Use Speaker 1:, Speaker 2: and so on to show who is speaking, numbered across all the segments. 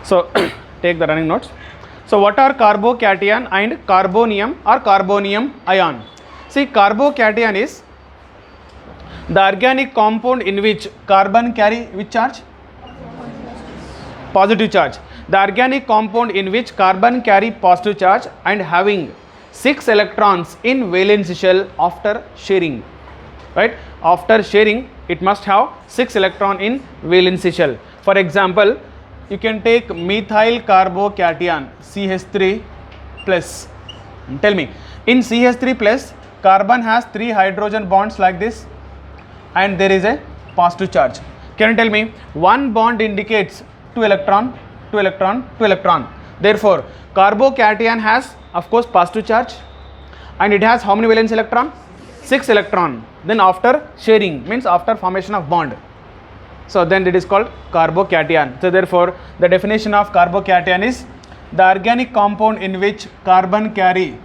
Speaker 1: So take the running notes. So what are carbocation and carbonium or carbonium ion? See, carbocation is the organic compound in which carbon carry which charge? Positive charge. The organic compound in which carbon carry positive charge and having 6 electrons in valence shell after sharing. Right? After sharing, it must have 6 electron in valence shell. For example, you can take methyl carbocation CH3 plus. Tell me, in CH3 plus, carbon has 3 hydrogen bonds like this, and there is a positive charge. Can you tell me, one bond indicates 2 electron, 2 electron, 2 electron. Therefore, carbocation has of course positive charge, and it has how many valence electron? 6 electron. Then after sharing, means after formation of bond, so then it is called carbocation. So therefore, the definition of carbocation is the organic compound in which carbon carry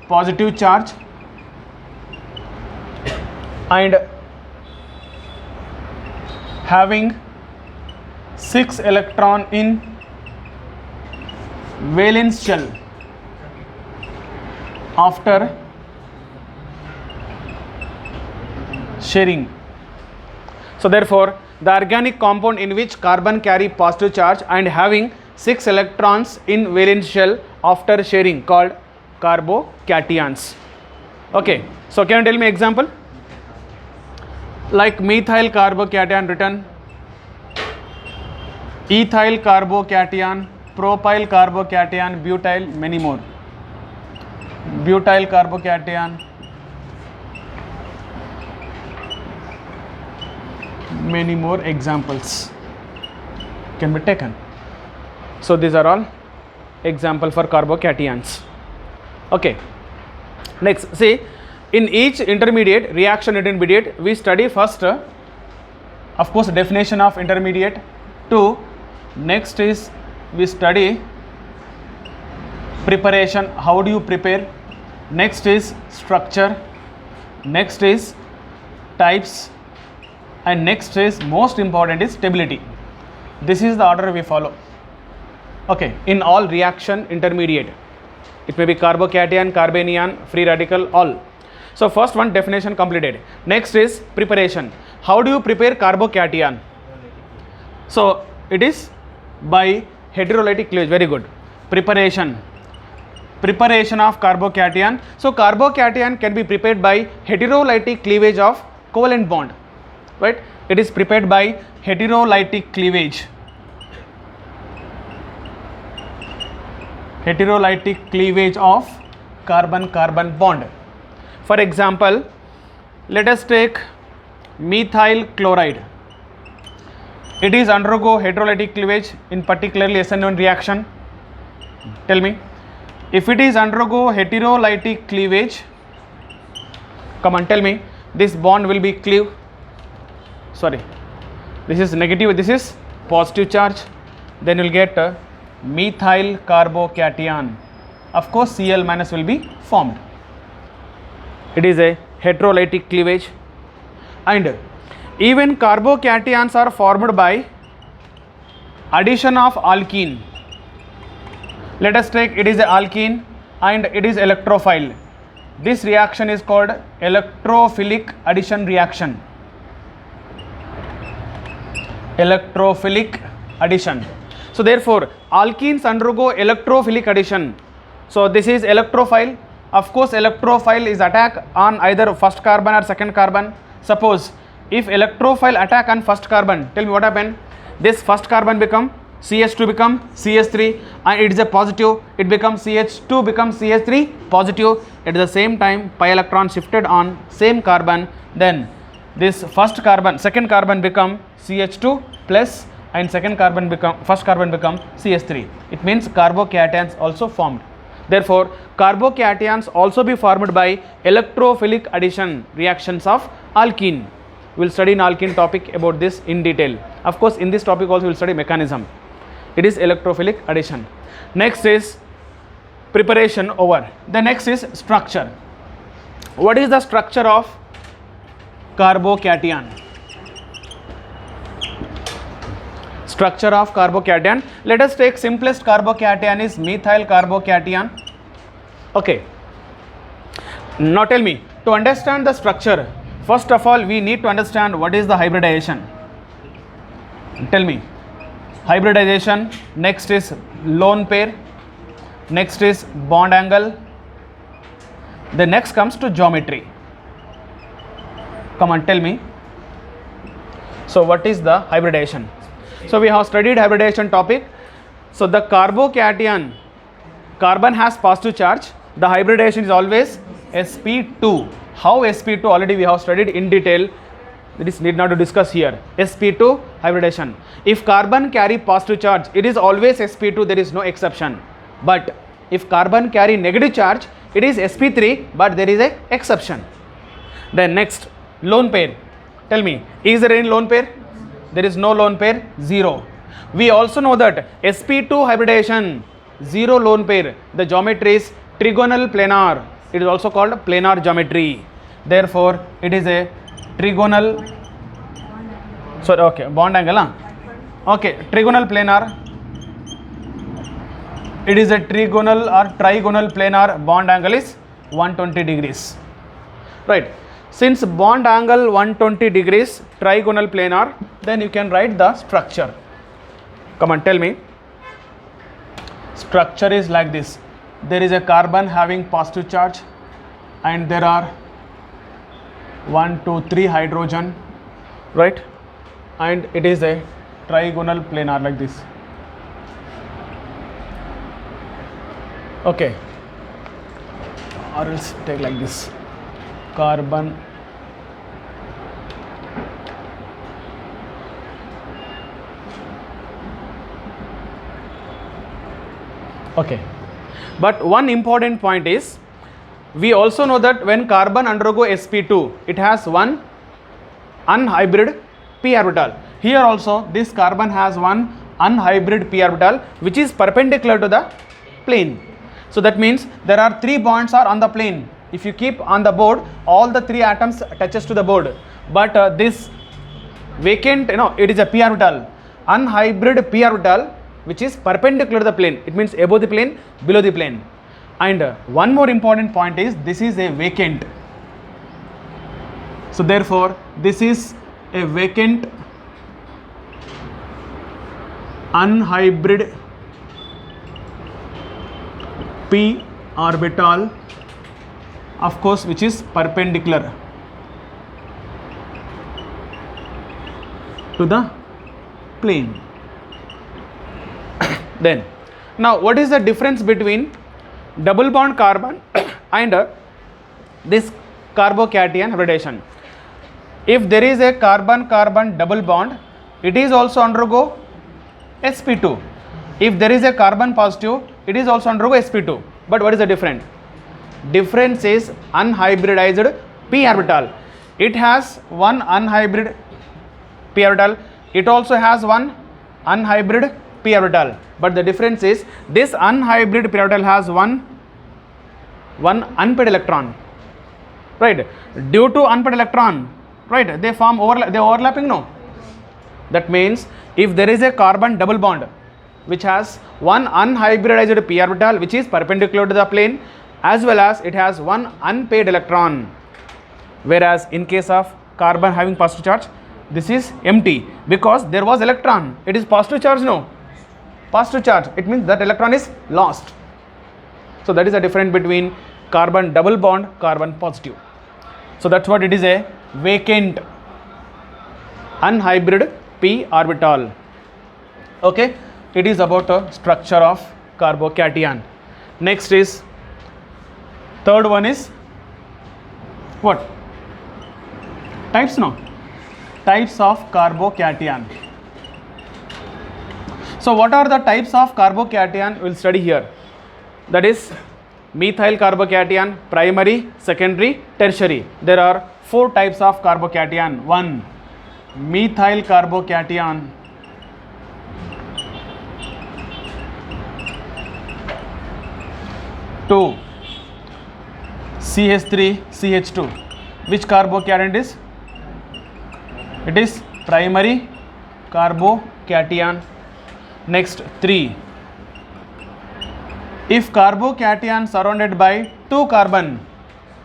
Speaker 1: positive charge and having 6 electron in valence shell after sharing. So therefore, the organic compound in which carbon carry positive charge and having 6 electrons in valence shell after sharing called carbocations. Okay, so can you tell me example? Like methyl carbocation written, ethyl carbocation, propyl carbocation, butyl, many more. Butyl carbocation, many more examples can be taken. So these are all example for carbocations. Okay, next, see, in each intermediate, reaction intermediate, we study first of course definition of intermediate. 2, next is we study preparation, how do you prepare. Next is structure, next is types, and next is most important is stability. This is the order we follow. Okay, in all reaction intermediate, it may be carbocation, carbanion, free radical, all. So first one, definition completed. Next is preparation. How do you prepare carbocation? So it is by heterolytic cleavage. Very good. Preparation of carbocation. So carbocation can be prepared by heterolytic cleavage of covalent bond, right? It is prepared by heterolytic cleavage. Heterolytic cleavage of carbon-carbon bond. For example, let us take methyl chloride. It is undergo heterolytic cleavage in particularly SN1 reaction. Tell me, if it is undergo heterolytic cleavage, come on, tell me, this bond will be cleave. Sorry, this is negative, this is positive charge. Then you will get methyl carbocation. Of course, Cl minus will be formed. It is a heterolytic cleavage, and even carbocations are formed by addition of alkene. Let us take, it is a alkene and it is electrophile. This reaction is called electrophilic addition reaction. Electrophilic addition. So therefore, alkenes undergo electrophilic addition. So this is electrophile. Of course, electrophile is attack on either first carbon or second carbon. Suppose if electrophile attack on first carbon, tell me what happened. This first carbon become CH2 become CH3, and it is a positive, it becomes CH2 becomes CH3 positive. At the same time, pi electron shifted on same carbon, then this first carbon, second carbon become CH2 plus, and second carbon become, first carbon become CH3. It means carbocations also formed. Therefore, carbocations also be formed by electrophilic addition reactions of alkene. We will study in alkene topic about this in detail. Of course, in this topic also we will study mechanism. It is electrophilic addition. Next is preparation over. The next is structure. What is the structure of carbocation. Structure of carbocation. Let us take simplest carbocation is methyl carbocation. Okay. Now tell me, to understand the structure, first of all we need to understand what is the hybridization. Tell me. Hybridization, next is lone pair, next is bond angle, the next comes to geometry. Come on, tell me. So what is the hybridization? So we have studied hybridization topic. So the carbocation, carbon has positive charge, the hybridization is always sp2. How sp2 already we have studied in detail, this need not to discuss here. sp2 hybridization. If carbon carry positive charge, it is always sp2, there is no exception. But if carbon carry negative charge, it is sp3, but there is a exception. Then next, lone pair. Tell me, is there any lone pair? There is no lone pair, 0. We also know that sp2 hybridization, 0 lone pair, the geometry is trigonal planar. It is also called planar geometry. Therefore, it is a trigonal, sorry, okay, bond angle, okay, trigonal planar. It is a trigonal or trigonal planar, bond angle is 120 degrees. Right. Since bond angle 120 degrees, trigonal planar, then you can write the structure. Come on, tell me. Structure is like this. There is a carbon having positive charge and there are 1, 2, 3 hydrogen, right? And it is a trigonal planar like this. Okay, or else take like this, carbon, okay. But one important point is, we also know that when carbon undergo sp2, it has one unhybrid p orbital. Here also this carbon has one unhybrid p orbital which is perpendicular to the plane. So that means there are 3 bonds are on the plane. If you keep on the board, all the 3 atoms touches to the board. But this vacant, it is a p orbital, unhybrid p orbital which is perpendicular to the plane. It means above the plane, below the plane. And one more important point is, this is a vacant. So therefore, this is a vacant unhybrid p orbital, of course, which is perpendicular to the plane. Then, now what is the difference between double bond carbon and this carbocation hybridization? If there is a carbon-carbon double bond, it is also undergo sp2. If there is a carbon positive, it is also undergo sp2. But what is the difference? Difference is unhybridized p orbital. It has one unhybrid p orbital. It also has one unhybrid p orbital. But the difference is, this unhybrid p orbital has one unpaired electron. Right? Due to unpaired electron, right? They form overlapping, no? That means if there is a carbon double bond which has one unhybridized p orbital which is perpendicular to the plane, as well as it has one unpaired electron, whereas in case of carbon having positive charge, this is empty because there was electron. It is positive charge, no? Positive charge, it means that electron is lost. So that is the difference between carbon double bond, carbon positive. So that's what it is, a vacant unhybrid p orbital. Okay, it is about a structure of carbocation. Next is, third one is what? Types, no? Types of carbocation. So what are the types of carbocation we will study here? That is methyl carbocation, primary, secondary, tertiary. There are 4 types of carbocation. 1. Methyl carbocation. 2. CH3, CH2. Which carbocation is? It is primary carbocation. Next 3. If carbocation surrounded by 2 carbon,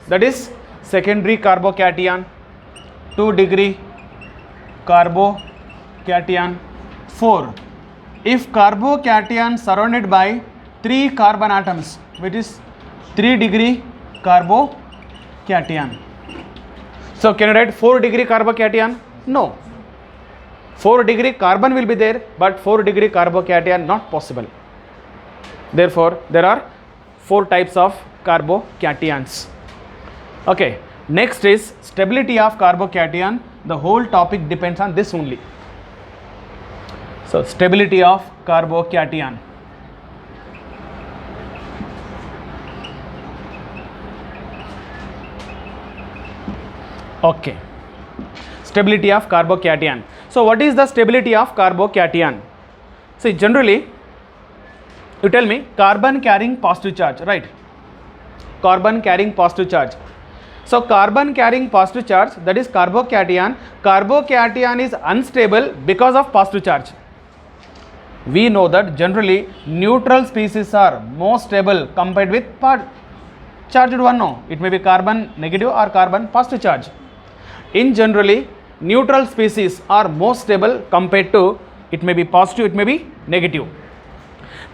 Speaker 1: that is secondary carbocation, 2 degree carbocation. 4. If carbocation surrounded by 3 carbon atoms, which is 3 degree carbocation. So can you write 4 degree carbocation? No. 4 degree carbon will be there, but 4 degree carbocation not possible. Therefore, there are 4 types of carbocations. Okay, next is stability of carbocation. The whole topic depends on this only. So, stability of carbocation. Okay, stability of carbocation. So, what is the stability of carbocation? See, generally, you tell me carbon carrying positive charge, right? Carbon carrying positive charge. So, carbon carrying positive charge, that is carbocation. Carbocation is unstable because of positive charge. We know that generally neutral species are more stable compared with charged one. No, it may be carbon negative or carbon positive charge. In generally, neutral species are more stable compared to, it may be positive, it may be negative.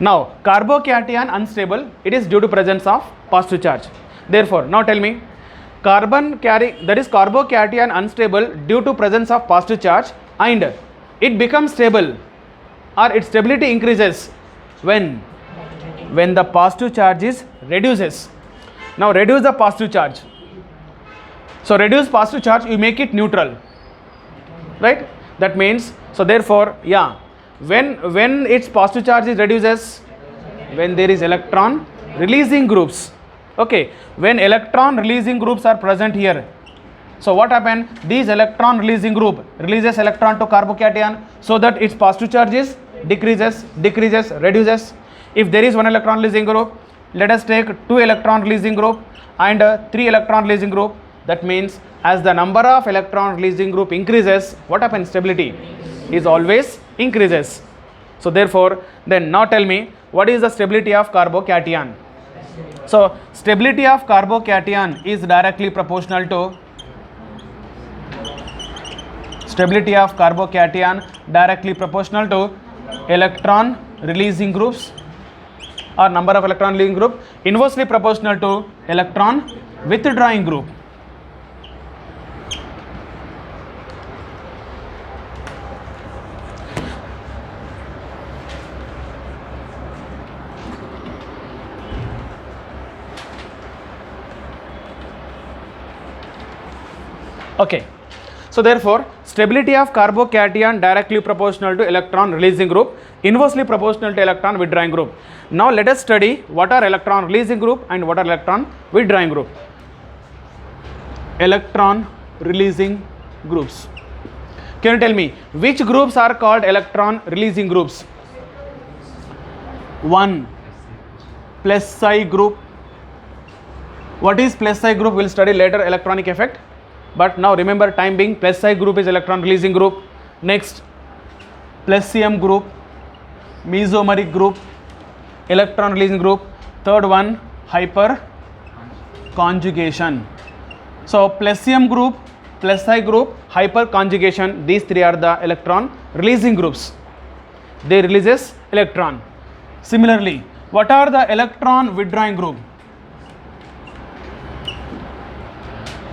Speaker 1: Now, carbocation unstable, it is due to presence of positive charge. Therefore, now tell me, carbon carrying, that is carbocation unstable due to presence of positive charge, and it becomes stable or its stability increases when the positive charge is reduces. Now reduce the positive charge. So reduce positive charge, you make it neutral, right? That means, so therefore, yeah, when its positive charge is reduces, when there is electron releasing groups. Okay, when electron releasing groups are present here, so what happen? These electron releasing group releases electron to carbocation, so that its positive charge is decreases, reduces. If there is one electron releasing group, let us take 2 electron releasing group and 3 electron releasing group. That means as the number of electron releasing group increases, what happens? Stability is always increases. So therefore, then now tell me, what is the stability of carbocation? So stability of carbocation is directly proportional to stability of carbocation directly proportional to electron releasing groups or number of electron releasing group, inversely proportional to electron withdrawing group. Okay, so therefore stability of carbocation directly proportional to electron releasing group, inversely proportional to electron withdrawing group. Now let us study what are electron releasing group and what are electron withdrawing group. Electron releasing groups. Can you tell me which groups are called electron releasing groups? 1. Plus psi group. What is plus psi group? We'll study later electronic effect. But now remember, time being, plus psi group is electron releasing group. Next, plus cm group, mesomeric group, electron releasing group. Third one, hyper conjugation. So plus cm group, plus psi group, hyper conjugation, these 3 are the electron releasing groups. They releases electron. Similarly, what are the electron withdrawing group?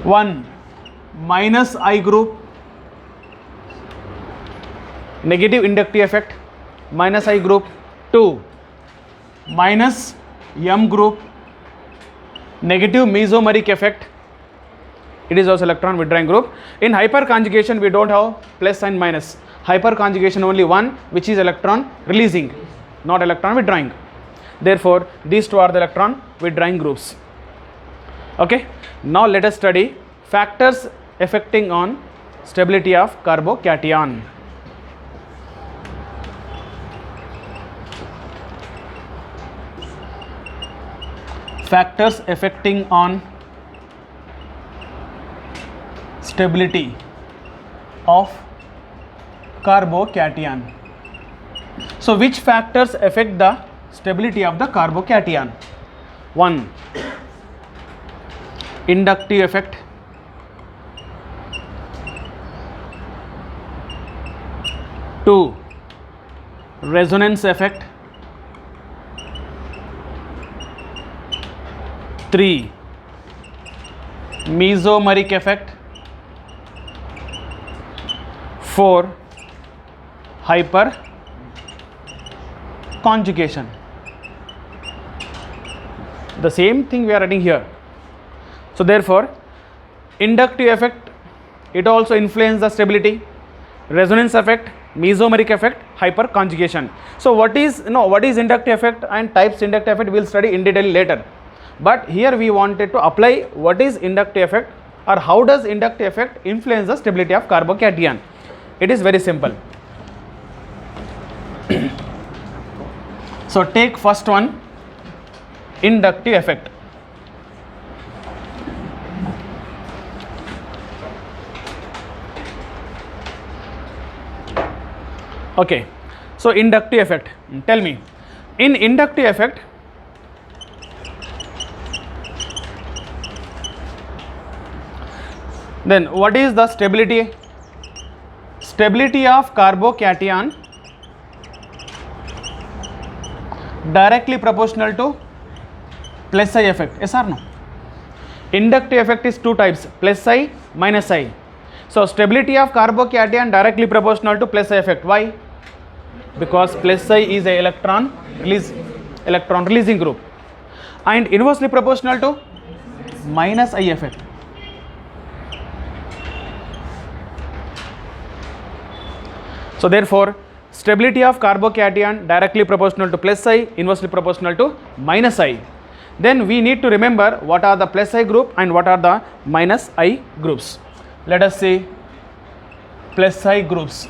Speaker 1: 1. Minus I group, negative inductive effect, minus I group. 2. Minus M group, negative mesomeric effect, it is also electron withdrawing group. In hyperconjugation we don't have plus and minus. Hyperconjugation only one, which is electron releasing, not electron withdrawing. Therefore these 2 are the electron withdrawing groups. Okay, now let us study factors affecting on stability of carbocation. Factors affecting on stability of carbocation. So which factors affect the stability of the carbocation? 1. Inductive effect. 2. Resonance effect. 3. Mesomeric effect. 4. Hyperconjugation. The same thing we are writing here. So therefore, inductive effect, it also influences the stability. Resonance effect, mesomeric effect, hyperconjugation. So what is inductive effect and types inductive effect we will study in detail later. But here we wanted to apply what is inductive effect or how does inductive effect influence the stability of carbocation. It is very simple. So take first one, inductive effect. Okay, so inductive effect, tell me, in inductive effect, then what is the stability? Stability of carbocation directly proportional to plus I effect, yes or no? Inductive effect is two types, plus I, minus I. So stability of carbocation directly proportional to plus I effect. Why? Because plus I is a electron releasing group, and inversely proportional to minus I effect. So therefore, stability of carbocation directly proportional to plus I, inversely proportional to minus I. Then we need to remember what are the plus I group and what are the minus I groups. Let us see plus I groups.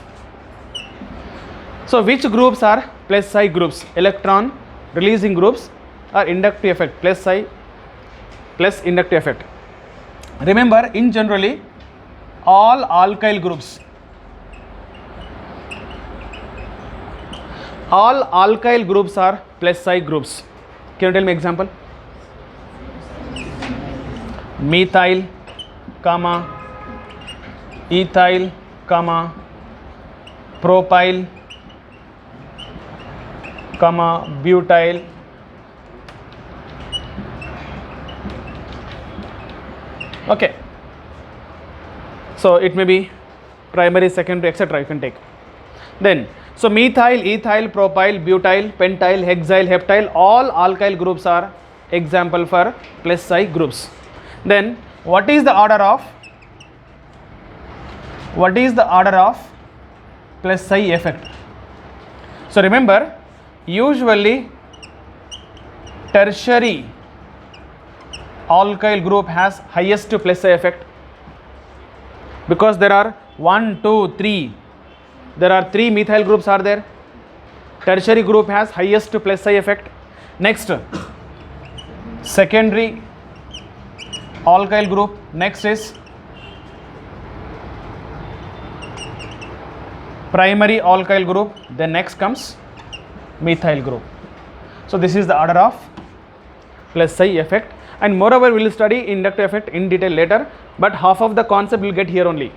Speaker 1: So which groups are plus I groups? Electron releasing groups or inductive effect, plus I plus inductive effect. Remember, in generally all alkyl groups, all alkyl groups are plus I groups. Can you tell me example? Methyl, comma, ethyl, comma, propyl, comma, butyl, okay. So it may be primary, secondary, etc. you can take. Then so methyl, ethyl, propyl, butyl, pentyl, hexyl, heptyl, all alkyl groups are example for plus I groups. Then what is the order of plus I effect? So remember, usually tertiary alkyl group has highest plus I effect because there are 1, 2, 3. There are 3 methyl groups are there. Tertiary group has highest plus I effect. Next, secondary alkyl group. Next is primary alkyl group. Then next comes methyl group. So this is the order of plus I effect, and moreover we will study inductive effect in detail later, but half of the concept will get here only.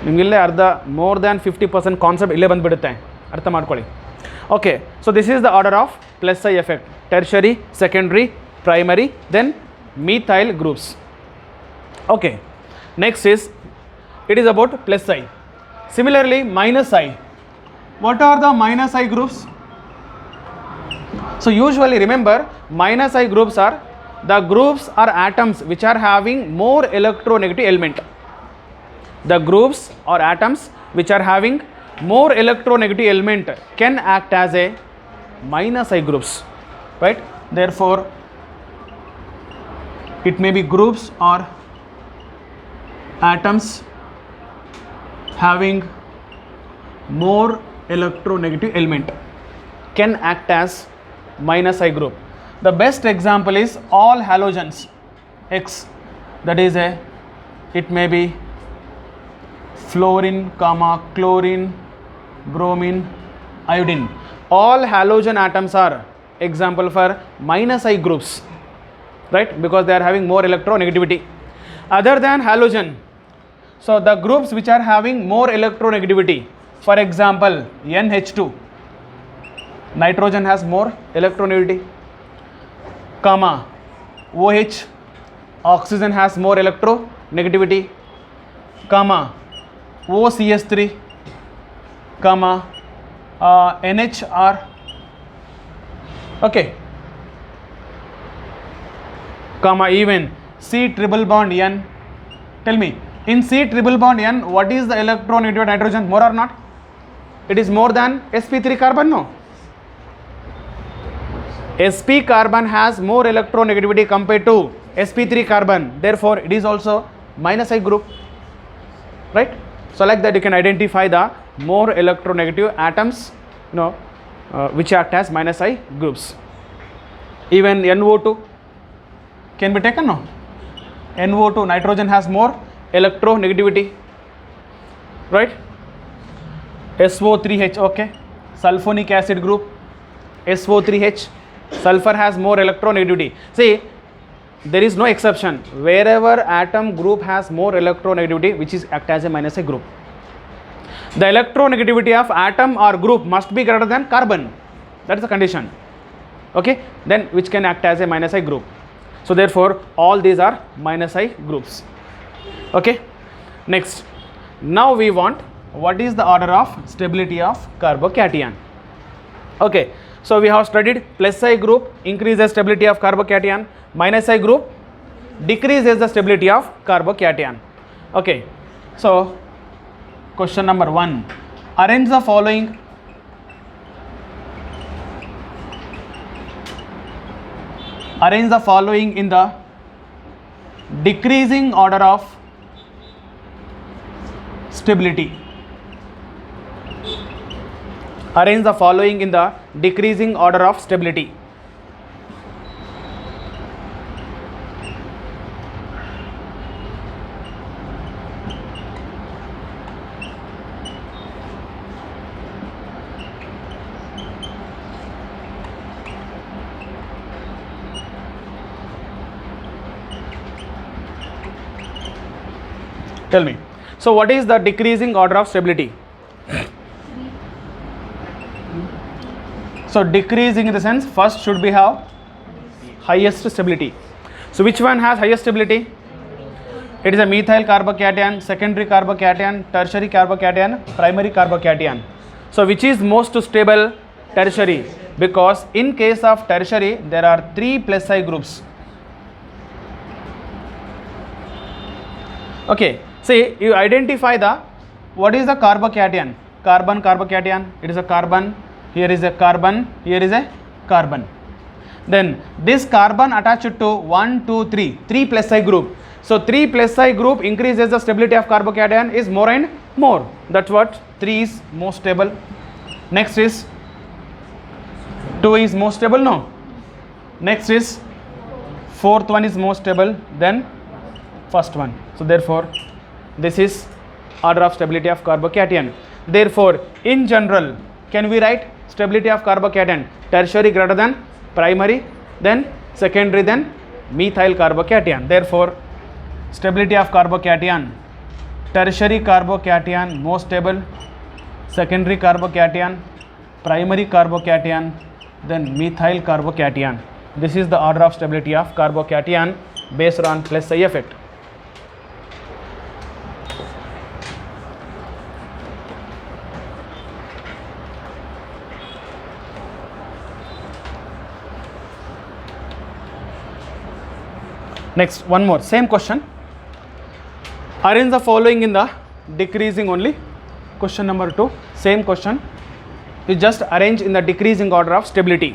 Speaker 1: ನಿಮಗಿಲ್ಲೇ ಅರ್ಧ more than 50% concept ಇಲ್ಲೇ ಬಂದುಬಿಡುತ್ತೆ, ಅರ್ಥ ಮಾಡ್ಕೊಳ್ಳಿ. Okay, so this is the order of plus I effect: tertiary, secondary, primary, then methyl groups. Okay, next is it is about plus I. Similarly, minus I. What are the minus I groups? So usually remember, minus I groups are the groups or atoms which are having more electronegative element. The groups or atoms which are having more electronegative element can act as a minus I groups, right? Therefore it may be groups or atoms having more electronegative element can act as minus I group. The best example is all halogens X, that is it may be fluorine, comma, chlorine, bromine, iodine. All halogen atoms are example for minus I groups, right? Because they are having more electronegativity. Other than halogen, so the groups which are having more electronegativity, for example, NH2, nitrogen has more electronegativity, comma, OH, oxygen has more electronegativity, comma, OCS3, comma, NHR, okay, comma, even C triple bond N. Tell me, in C triple bond N, what is the electronegativity of nitrogen, more or not? It is more than sp3 carbon, no? sp carbon has more electronegativity compared to sp3 carbon, therefore it is also minus I group, right? So like that you can identify the more electronegative atoms, which act as minus I groups. Even NO2 can be taken, no? NO2, nitrogen has more electronegativity, right? SO3H, okay, sulfonic acid group, SO3H, sulfur has more electronegativity. See, there is no exception. Wherever atom group has more electronegativity, which is act as a minus I group. The electronegativity of atom or group must be greater than carbon. That is the condition. Okay, then which can act as a minus I group. So therefore, all these are minus I groups. Okay, next. Now we want what is the order of stability of carbocation. Okay, so we have studied plus I group increases stability of carbocation, minus I group decreases the stability of carbocation. Okay, so question number 1, arrange the following in the decreasing order of stability. Arrange the following in the decreasing order of stability. Tell me. So what is the decreasing order of stability? So decreasing in the sense, first should be have highest stability. So which one has highest stability? It is a methyl carbocation, secondary carbocation, tertiary carbocation, primary carbocation. So which is most stable? Tertiary, because in case of tertiary there are 3 plus I groups. Okay, see, you identify the what is the carbocation? Carbon carbocation, it is a carbon, here is a carbon, here is a carbon. Then this carbon attached to 1, 2, 3 plus I group. So 3 plus I group increases the stability of carbocation is more and more. That's what 3 is most stable. Next is 2 is most stable, no. Next is 4th one is most stable, then first one. So therefore this is order of stability of carbocation. Therefore in general, can we write stability of carbocation tertiary greater than primary, then secondary, then methyl carbocation. Therefore stability of carbocation, tertiary carbocation most stable, secondary carbocation, primary carbocation, then methyl carbocation. This is the order of stability of carbocation based on plus I effect. Next, one more, same question. Arrange the following in the decreasing only. Question number 2, same question. You just arrange in the decreasing order of stability.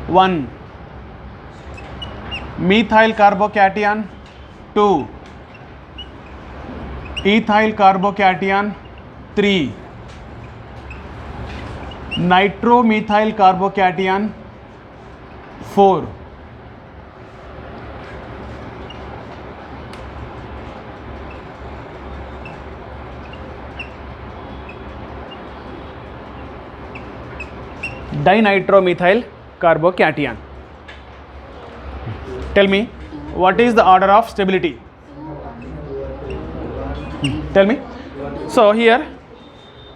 Speaker 1: 1, methyl carbocation. 2, ethyl carbocation. 3, nitromethyl carbocation. 4, Dinitromethyl carbocation. Tell me, what is the order of stability? Tell me. So here,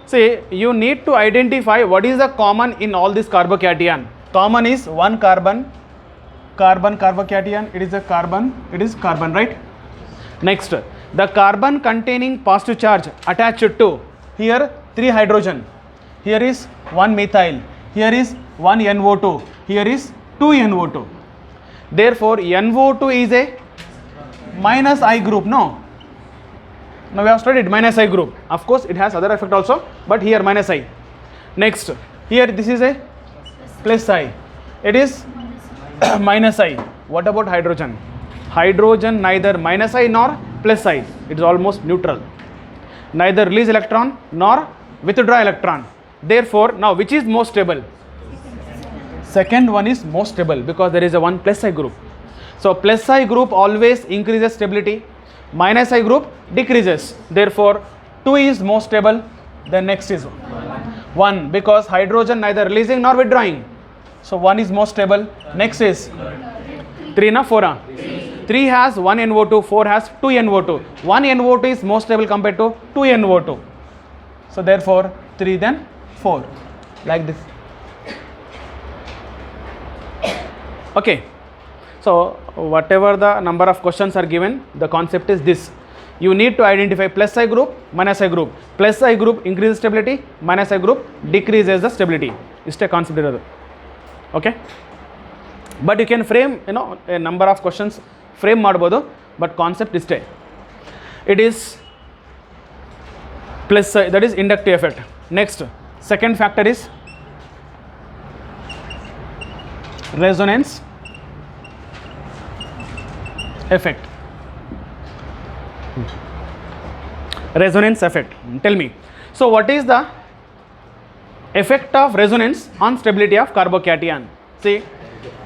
Speaker 1: see, you need to identify what is the common in all this carbocation. Common is one carbon, carbocation. It is a carbon. It is carbon, right? Next, the carbon containing positive charge attached to here 3 hydrogen. Here is 1 methyl. Here is 1 NO2. Here is 2 NO2. Therefore, NO2 is a minus I group. No. Now we have studied minus I group. Of course, it has other effect also, but here minus I. Next, here this is a plus I. It is minus I. What about hydrogen? Hydrogen neither minus I nor plus I. It is almost neutral. Neither release electron nor withdraw electron. Therefore, now which is most stable? Second one is most stable because there is a 1 plus I group. So plus I group always increases stability. Minus I group decreases. Therefore, 2 is most stable. Then next is 1 because hydrogen neither releasing nor withdrawing. So 1 is most stable. Next is 3 na 4 na? 3 has 1 NO2, 4 has 2 NO2. 1 NO2 is most stable compared to 2 NO2. So therefore 3 then 4, like this. Okay. So whatever the number of questions are given, the concept is this. You need to identify plus I group, minus I group. Plus I group increases stability, minus I group decreases the stability. Is a concept. Okay. But you can frame, a number of questions frame ಮಾಡಬಹುದು, but concept is stay. It is plus I, that is inductive effect. Next, second factor is resonance effect. Resonance effect. Tell me. So what is the effect of resonance on stability of carbocation? See,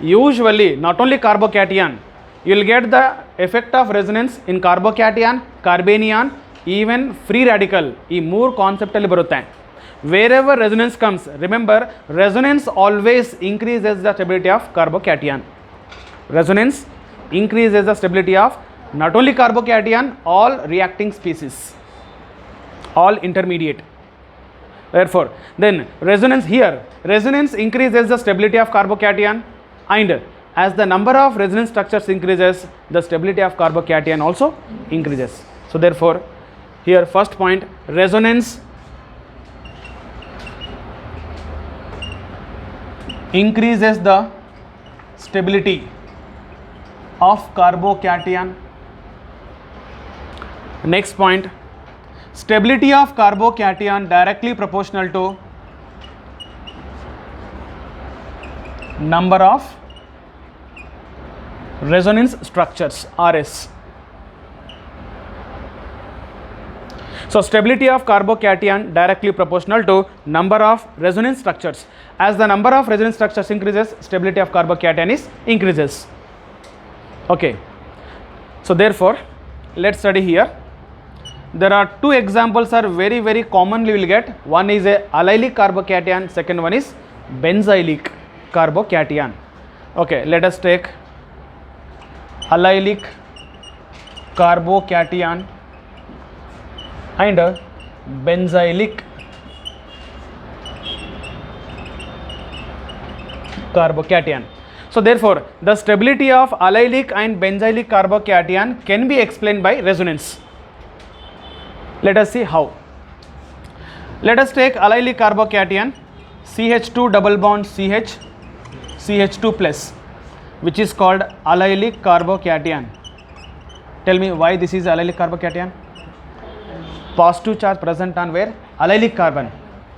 Speaker 1: usually not only carbocation, you will get the effect of resonance in carbocation, carbanion, even free radical. ಈ ಮೂರು concept ಅಲ್ಲಿ ಬರುತ್ತೆ. Wherever resonance comes, remember resonance always increases the stability of carbocation. Resonance increases the stability of not only carbocation, all reacting species, all intermediate. Therefore, then resonance here, resonance increases the stability of carbocation, and as the number of resonance structures increases, the stability of carbocation also increases. So therefore, here first point, resonance increases the stability of carbocation. Next point, stability of carbocation directly proportional to number of resonance structures, RS. So stability of carbocation directly proportional to number of resonance structures. As the number of resonance structures increases, stability of carbocation is increases. Okay. So therefore, let's study here. There are two examples are very commonly we will get. One is a allylic carbocation, second one is benzylic carbocation. Okay, let us take allylic carbocation and benzylic carbocation. So therefore, the stability of allylic and benzylic carbocation can be explained by resonance. Let us see how. Let us take allylic carbocation, CH2 double bond CH, CH2 plus, which is called allylic carbocation. Tell me why this is allylic carbocation? Positive charge present on where? Allylic carbon.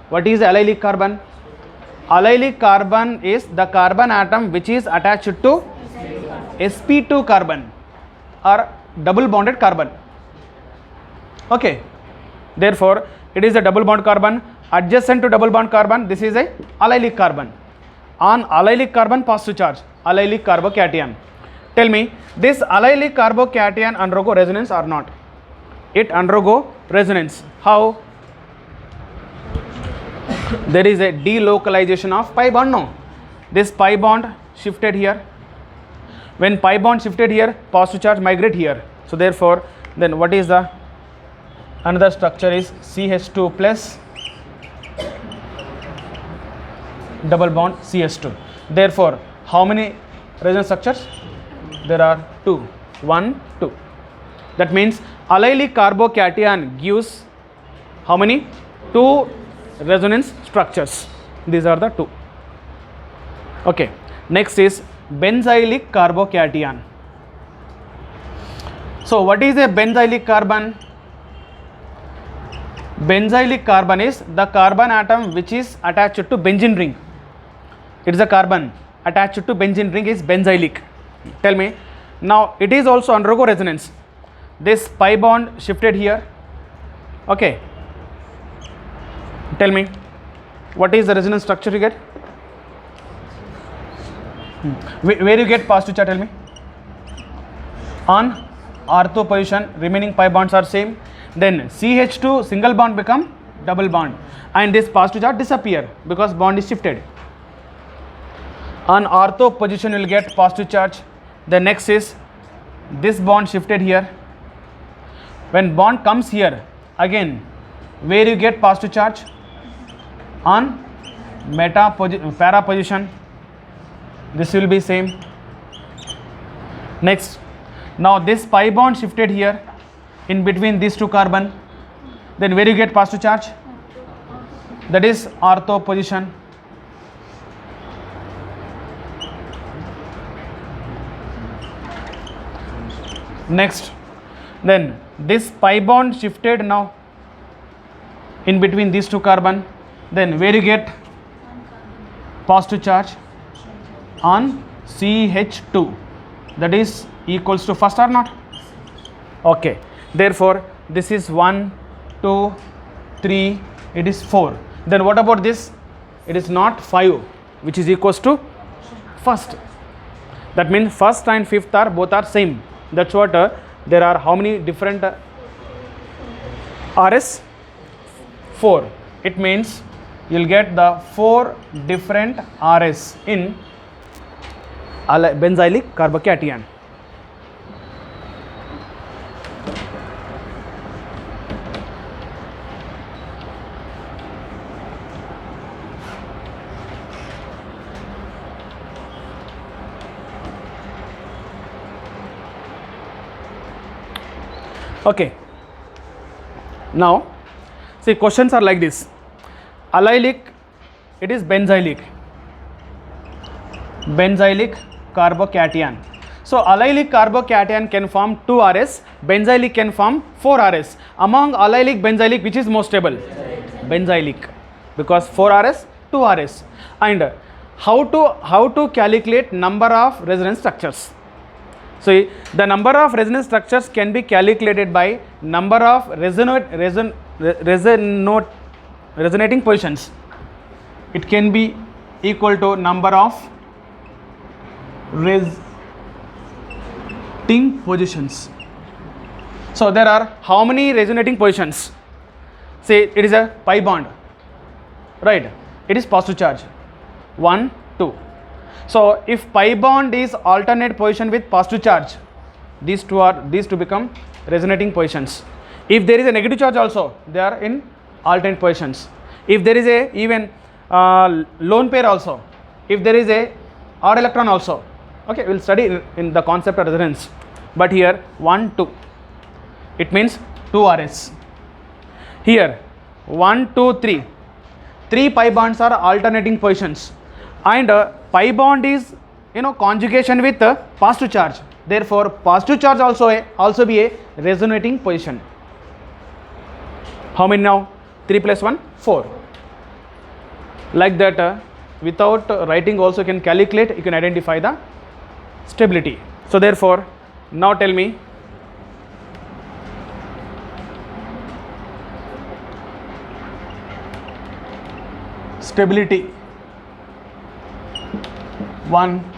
Speaker 1: What is allylic carbon? Allylic carbon is the carbon atom which is attached to sp2 carbon or double bonded carbon. Okay. Therefore, it is a double bond carbon adjacent to double bond carbon. This is a allylic carbon. On allylic carbon positive charge, allylic carbocation. Tell me, this allylic carbocation undergo resonance or not? It undergo resonance. How? there is a delocalization of pi bond. No, this pi bond shifted here. When pi bond shifted here, positive charge migrate here. So therefore, then what is the another structure is CH2 plus double bond CH2. Therefore, how many resonance structures? There are 2. 1, 2. That means allylic carbocation gives how many? 2 resonance structures. These are the 2. Okay. Next is benzylic carbocation. So what is a benzylic carbon? Benzylic carbon is the carbon atom which is attached to benzene ring. It is a carbon attached to benzene ring is benzylic. Tell me. Now it is also undergo resonance. This pi bond shifted here. Okay. Tell me, what is the resonance structure you get? Where you get positive charge? Tell me. On ortho position, remaining pi bonds are same. Then CH2 single bond become double bond, and this positive charge disappear because bond is shifted. On ortho position, you will get positive charge. The next is this bond shifted here. When bond comes here, again, where you get positive charge? On para position. This will be same. Next, now this pi bond shifted here in between these 2 carbon. Then where you get positive charge? That is ortho position. Next, then this pi bond shifted now in between these 2 carbon. Then where you get positive charge? On CH2. That is equals to first or not? Okay. Therefore, this is 1, 2, 3, it is 4. Then what about this? It is not 5, which is equals to first. That means first and fifth are both are same. That's what there are how many different RS? 4. It means you will get the 4 different RS in benzylic carbocation. Okay. Now, see, questions are like this. Allylic, it is benzylic carbocation. So allylic carbocation can form 2 RS, benzylic can form 4 RS. Among allylic, benzylic, which is most stable? Benzylic, because 4 RS, 2 RS. And how to calculate number of resonance structures? So the number of resonance structures can be calculated by number of resonating positions. It can be equal to number of resonating positions. So there are how many resonating positions? Say it is a pi bond, right? It is positive charge 1, 2. So if pi bond is alternate position with positive charge, these two become resonating positions. If there is a negative charge also, they are in alternate positions. If there is a even lone pair also, if there is a odd electron also, okay, we will study in the concept of resonance. But here 1, 2, it means 2 RS. Here 1, 2, 3, 3 pi bonds are alternating positions, and pi bond is conjugation with positive charge. Therefore positive charge also be a resonating position. How many now? 3 plus 1, 4. Like that, without writing also can calculate, you can identify the stability. So therefore, now tell me, stability 1,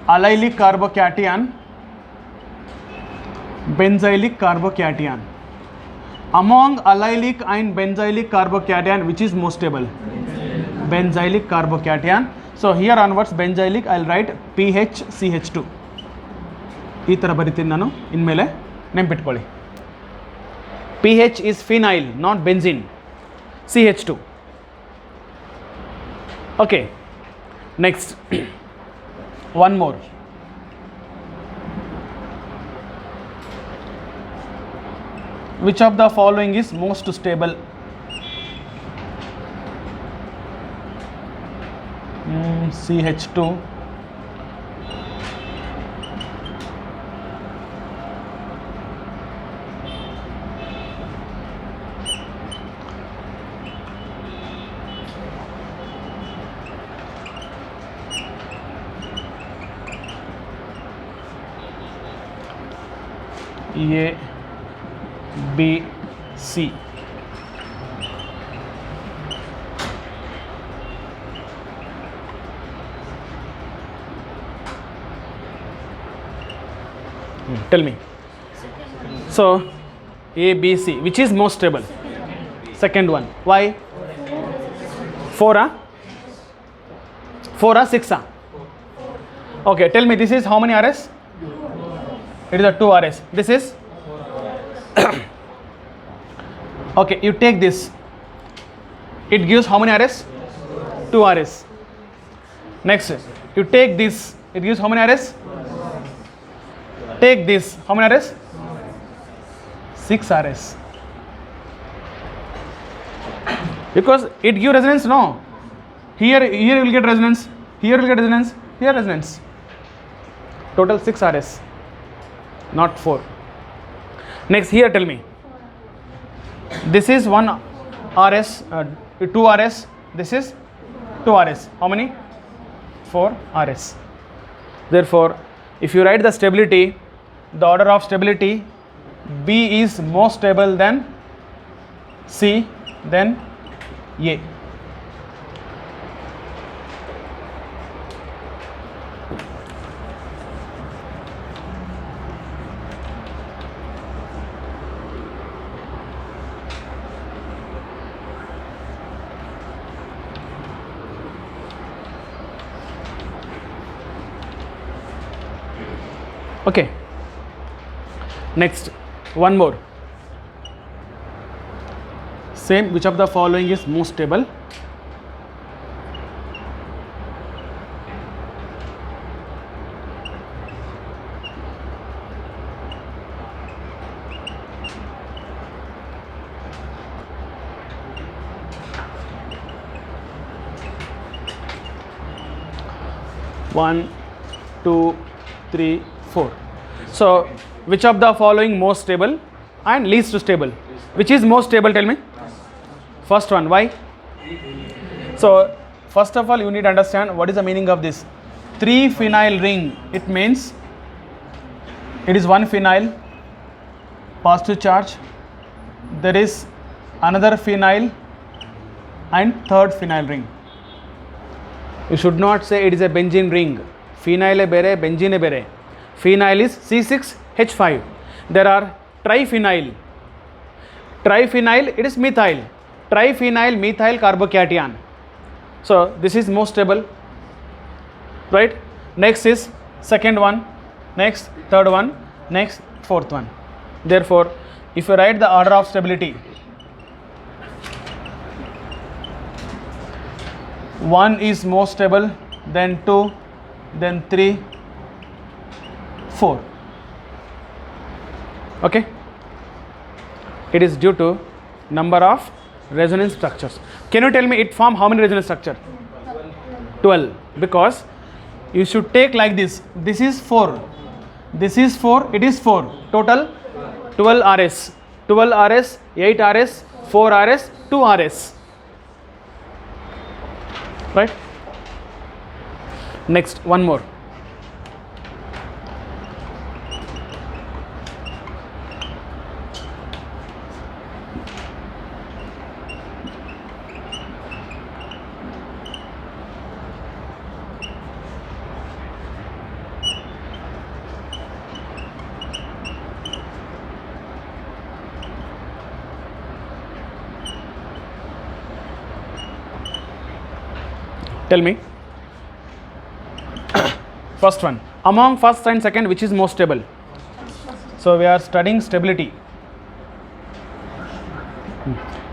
Speaker 1: allylic carbocation, benzylic carbocation. Among allylic and benzylic carbocation, which is most stable? Benzylic carbocation. So here onwards benzylic I'll write PHCH2. ಈ ಥರ ಬರಿತೀನಿ ನಾನು ಇನ್ಮೇಲೆ ನೆನ್ಪಿಟ್ಕೊಳ್ಳಿ. PH is phenyl, not benzene. CH2. Okay. Next. One more. Which of the following is most stable? CH2. A, B, C. Tell me. So A, B, C. Which is most stable? Second one. Why? 4 ah? 4 ah? 6 ah? Okay. Tell me. This is how many RS? It is a 2 RS. This is okay. You take this. It gives how many RS? 2 RS. Next, you take this. It gives how many RS? Take this. How many RS? 6 RS. Because it gives resonance. No. Here you will get resonance. Here you will get resonance. Here resonance. Total 6 RS. Not 4. Next, here tell me. This is 1 RS, 2 RS. This is 2 RS. How many? 4 RS. Therefore, if you write the stability, the order of stability, B is more stable than C, then A. Okay. Next, one more. Same. Which of the following is most stable? One, two, three, 4. So which of the following most stable and least stable? Which is most stable? Tell me. First one. Why? So first of all, you need to understand what is the meaning of this 3-phenyl ring. It means it is 1 phenyl, positive charge, there is another phenyl and third phenyl ring. You should not say it is a benzene ring. Phenyl bere, benzene bere. Phenyl is C6H5. There are triphenyl. Triphenyl, it is methyl. Triphenyl methyl carbocation. So this is most stable, right? Next is second one, next third one, next fourth one. Therefore, if you write the order of stability, 1 is most stable, then 2, then 3, 4. Okay. It is due to number of resonance structures. Can you tell me it form how many resonance structure? 12. Because you should take like this. This is 4. This is 4. It is 4. Total 12 RS. 12 RS, 8 RS, 4 RS, 2 RS. Right. Next, one more. Tell me. First one, among first and second, which is most stable? So we are studying stability.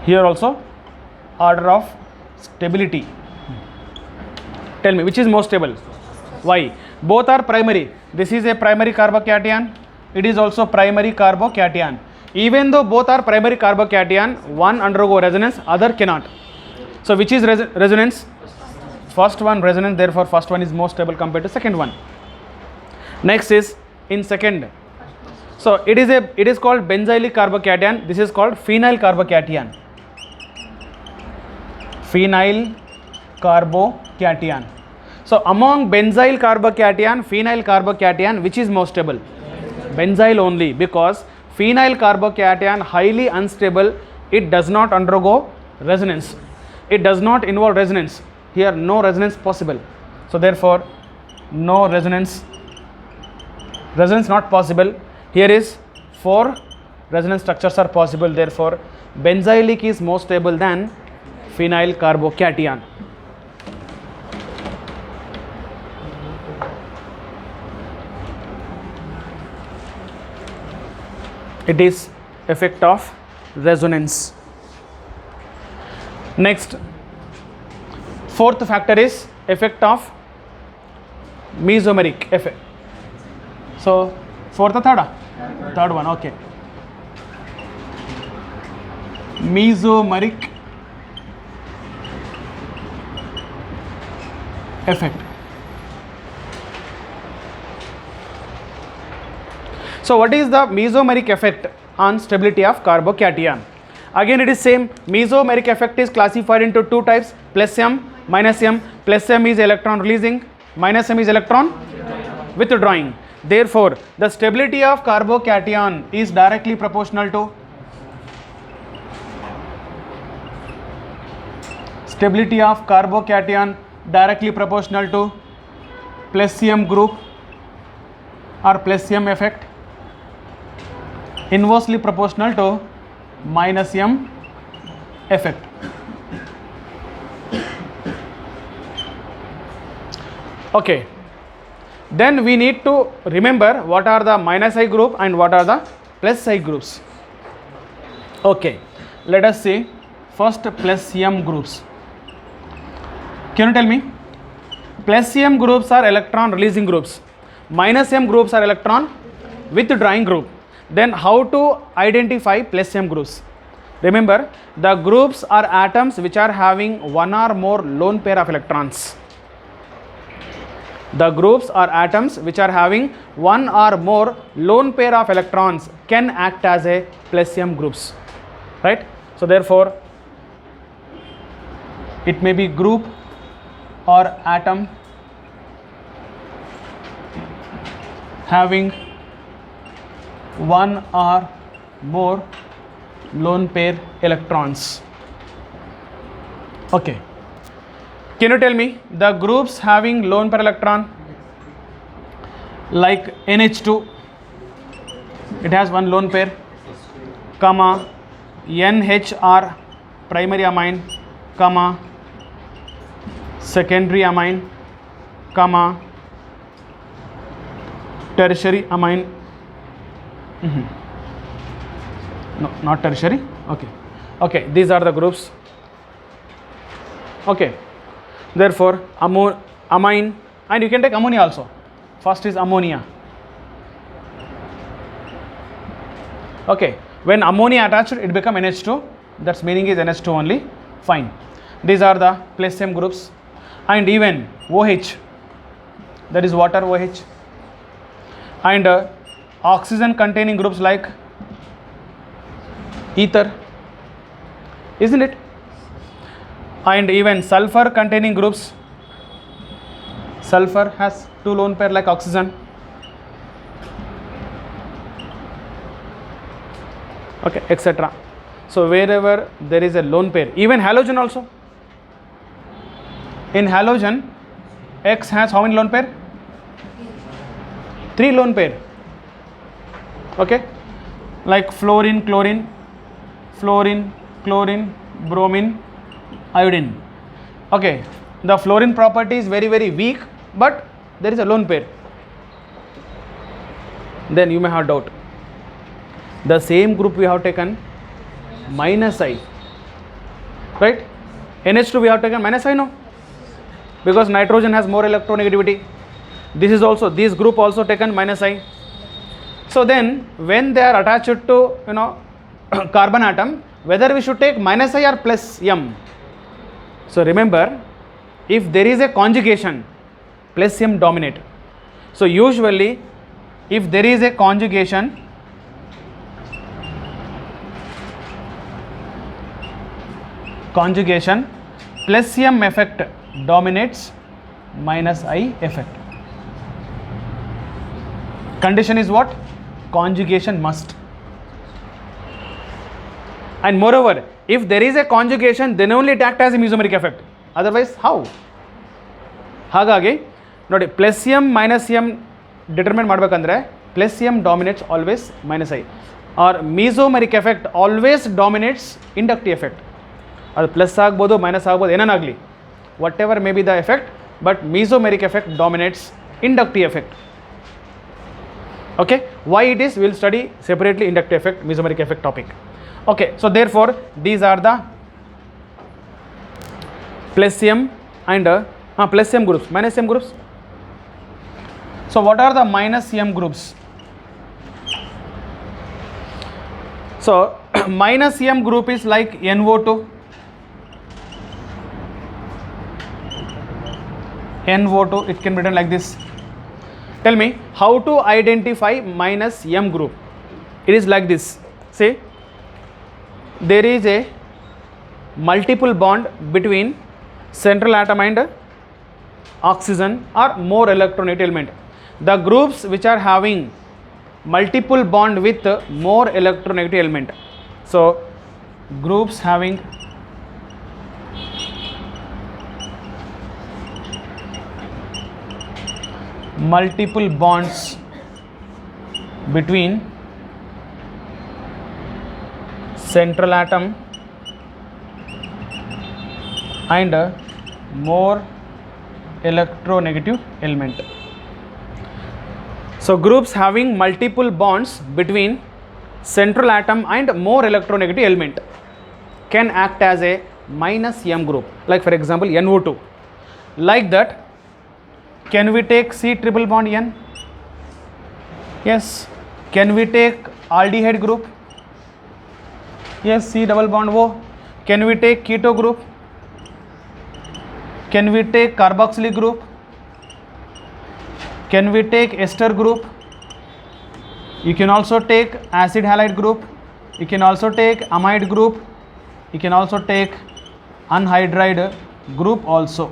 Speaker 1: Here also order of stability. Tell me, which is most stable? Why? Both are primary. This is a primary carbocation, it is also primary carbocation. Even though both are primary carbocation, one undergo resonance, other cannot. So which is resonance? First one resonance, therefore first one is more stable compared to second one. Next is in second. So it is called benzylic carbocation. This is called phenyl carbocation. Phenyl carbocation. So among benzyl carbocation, phenyl carbocation, which is more stable? Benzyl only, because phenyl carbocation highly unstable. It does not undergo resonance. It does not involve resonance. Here no resonance possible. So therefore no resonance not possible. Here is 4 resonance structures are possible. Therefore benzylic is more stable than phenyl carbocation. It is effect of resonance. Next, fourth factor is effect of mesomeric effect. So fourth or third? Third one, okay. Mesomeric effect. So what is the mesomeric effect on stability of carbocation? Again it is same. Mesomeric effect is classified into 2 types, plus M, minus M. Plus M is electron releasing, minus M is electron withdrawing. Therefore the stability of carbocation is directly proportional to stability of carbocation directly proportional to plus M group or plus M effect, inversely proportional to minus M effect. Okay, then we need to remember what are the minus I group and what are the plus I groups. Okay, let us see first plus M groups. Can you tell me? Plus M groups are electron releasing groups, minus M groups are electron withdrawing group. Then how to identify plus M groups? Remember, the groups are atoms which are having one or more lone pair of electrons. The groups are atoms which are having one or more lone pair of electrons can act as a plus M groups, right? So therefore it may be group or atom having one or more lone pair electrons. Okay, can you tell me the groups having lone pair electron? Like NH2, it has one lone pair, comma NHR primary amine, comma secondary amine, comma tertiary amine. No, not tertiary. Okay, these are the groups. Okay, therefore amine, and you can take ammonia also. First is ammonia. Okay, when ammonia attached, it become NH2. That's meaning is NH2 only. Fine. These are the plus M groups, and even OH, that is water OH, and oxygen containing groups like ether, isn't it? And even sulfur containing groups. Sulfur has 2 lone pair like oxygen. Okay, etc. So wherever there is a lone pair, even halogen also. In halogen, X has how many lone pair? 3 lone pair. Okay, like fluorine, chlorine, fluorine, chlorine, bromine, iodine. Okay, the fluorine property is very very weak, but there is a lone pair, then you may have doubt. The same group we have taken minus I, right? NH2 we have taken minus I, no, because nitrogen has more electronegativity. This is also, this group also taken minus I. So then when they are attached to, you know, carbon atom, whether we should take minus I or plus M. So remember, if there is a conjugation, plus M dominate. So usually if there is a conjugation, plus M effect dominates minus I effect. Condition is what? Conjugation must. And moreover, if there is a conjugation, then only it acts as a mesomeric effect. Otherwise, how? ಹಾಗಾಗಿ ನೋಡಿ, plus M minus M determine ಮಾಡಬೇಕಂದ್ರೆ plus M dominates always minus I, or mesomeric effect always dominates inductive effect. ಅದು plus ಆಗ್ಬೋದು, minus ಆಗ್ಬೋದು, ಏನೇನಾಗಲಿ, whatever may be the effect, but mesomeric effect dominates inductive effect. Okay, why it is, we will study separately inductive effect, mesomeric effect topic. Okay, so therefore these are the plus M and plus M groups, minus M groups. So what are the minus M groups? So minus M group is like NO2, it can be written like this. Tell me how to identify minus M group. It is like this. See, there is a multiple bond between central atom and oxygen or more electronegative element. The groups which are having multiple bond with more electronegative element. So groups having multiple bonds between central atom and more electronegative element. So groups having multiple bonds between central atom and more electronegative element can act as a minus M group. Like for example NO2. Like that, can we take C triple bond N? Yes. Can we take aldehyde group? Yes, C double bond O. Can we take keto group? Can we take carboxylic group? Can we take ester group? You can also take acid halide group. You can also take amide group. You can also take anhydride group also.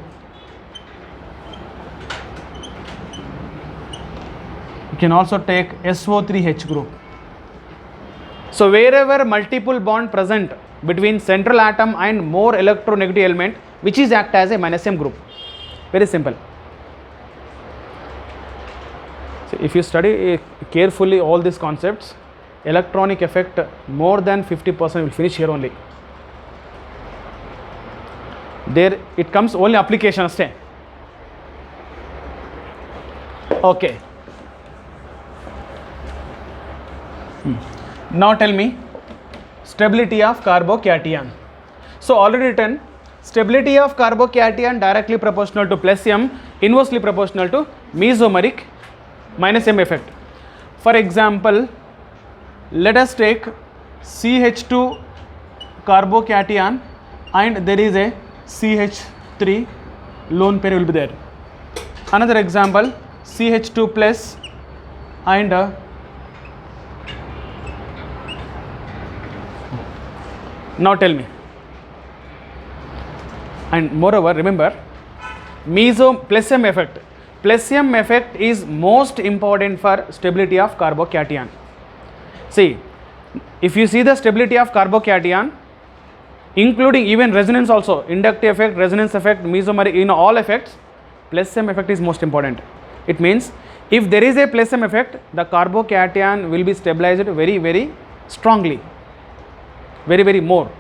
Speaker 1: You can also take SO3H group. So wherever multiple bond present between central atom and more electronegative element, which is act as a minus M group. Very simple. So if you study carefully all these concepts, electronic effect more than 50% will finish here only. There it comes only application stay. Okay. Now tell me stability of carbocation. So already written, stability of carbocation directly proportional to plus M, inversely proportional to mesomeric minus M effect. For example, let us take CH2 carbocation and there is a CH3 lone pair will be there. Another example, CH2 plus and now tell me. And moreover, remember, plus M effect. Plus M effect is most important for stability of carbocation. See, if you see the stability of carbocation, including even resonance also, inductive effect, resonance effect, mesomeric, all effects, plus M effect is most important. It means if there is a plus M effect, the carbocation will be stabilized very, very strongly. Very, very more.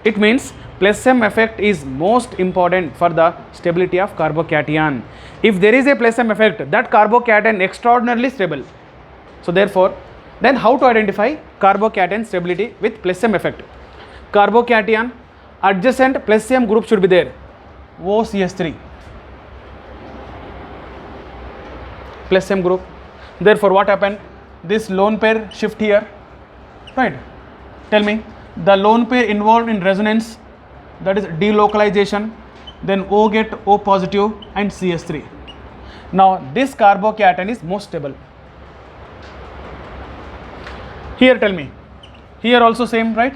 Speaker 1: It means plus M effect is most important for the stability of carbocation. If there is a plus M effect, that carbocation extraordinarily stable. So therefore, then how to identify carbocation stability with plus M effect? Carbocation adjacent plus M group should be there. OCH3 plus M group. Therefore, what happened? This lone pair shift here, right? Tell me, the lone pair involved in resonance, that is delocalization, then O get O positive and CH3. Now this carbocation is most stable. Here tell me, here also same, right?